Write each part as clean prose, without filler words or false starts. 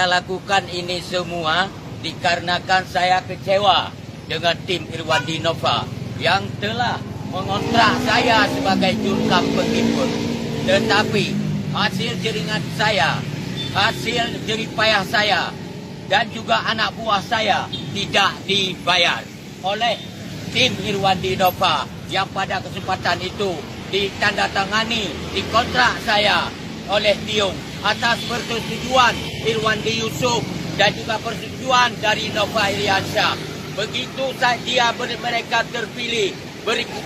saya lakukan ini semua dikarenakan saya kecewa dengan tim Irwandi Nova yang telah mengontrak saya sebagai jurkam penghibur. Tetapi hasil jeringan saya, hasil jeripayah saya dan juga anak buah saya tidak dibayar oleh tim Irwandi Nova yang pada kesempatan itu ditandatangani, dikontrak saya oleh Tiong atas persetujuan Irwandi Yusuf dan juga persetujuan dari Nova Iriansyah. Begitu saja mereka terpilih,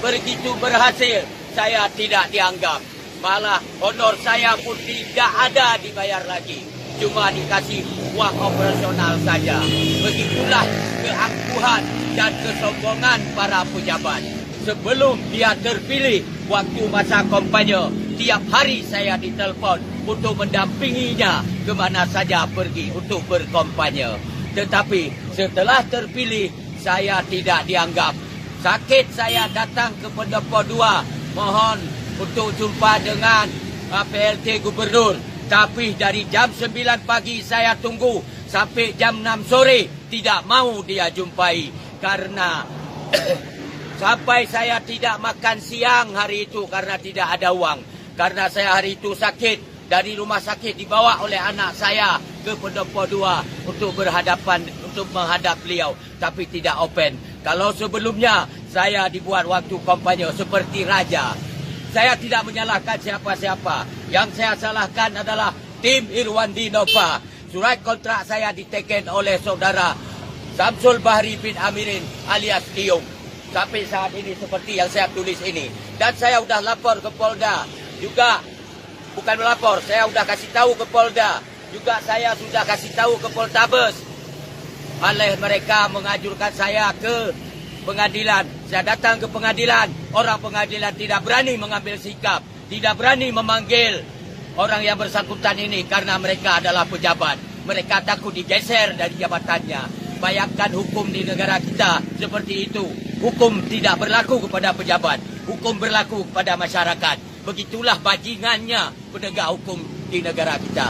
begitu berhasil, saya tidak dianggap. Malah honor saya pun tidak ada dibayar lagi. Cuma dikasih uang operasional saja. Begitulah keangkuhan dan kesombongan para pejabat. Sebelum dia terpilih, waktu masa kampanye, tiap hari saya ditelepon untuk mendampinginya ke mana saja pergi untuk berkampanye. Tetapi setelah terpilih, saya tidak dianggap. Sakit saya datang ke Pendopo 2, mohon untuk jumpa dengan PLT Gubernur. Tapi dari jam 9 pagi saya tunggu sampai jam 6 sore, tidak mau dia jumpai. Karena sampai saya tidak makan siang hari itu karena tidak ada uang. Karena saya hari itu sakit, dari rumah sakit dibawa oleh anak saya ke Pendopo 2 untuk menghadap beliau. Tapi tidak open. Kalau sebelumnya saya dibuat waktu kampanye seperti raja. Saya tidak menyalahkan siapa-siapa. Yang saya salahkan adalah tim Irwandi Nova. Surat kontrak saya diteken oleh saudara Samsul Bahri bin Amirin alias Tiong. Sampai saat ini seperti yang saya tulis ini. Dan saya sudah lapor ke Polda. Juga bukan melapor, saya sudah kasih tahu ke Polda. Juga saya sudah kasih tahu ke Poltabes. Oleh mereka mengajurkan saya ke pengadilan. Saya datang ke pengadilan. Orang pengadilan tidak berani mengambil sikap. Tidak berani memanggil orang yang bersangkutan ini karena mereka adalah pejabat. Mereka takut digeser dari jabatannya. Bayangkan hukum di negara kita seperti itu. Hukum tidak berlaku kepada pejabat. Hukum berlaku kepada masyarakat. Begitulah bajingannya penegak hukum di negara kita.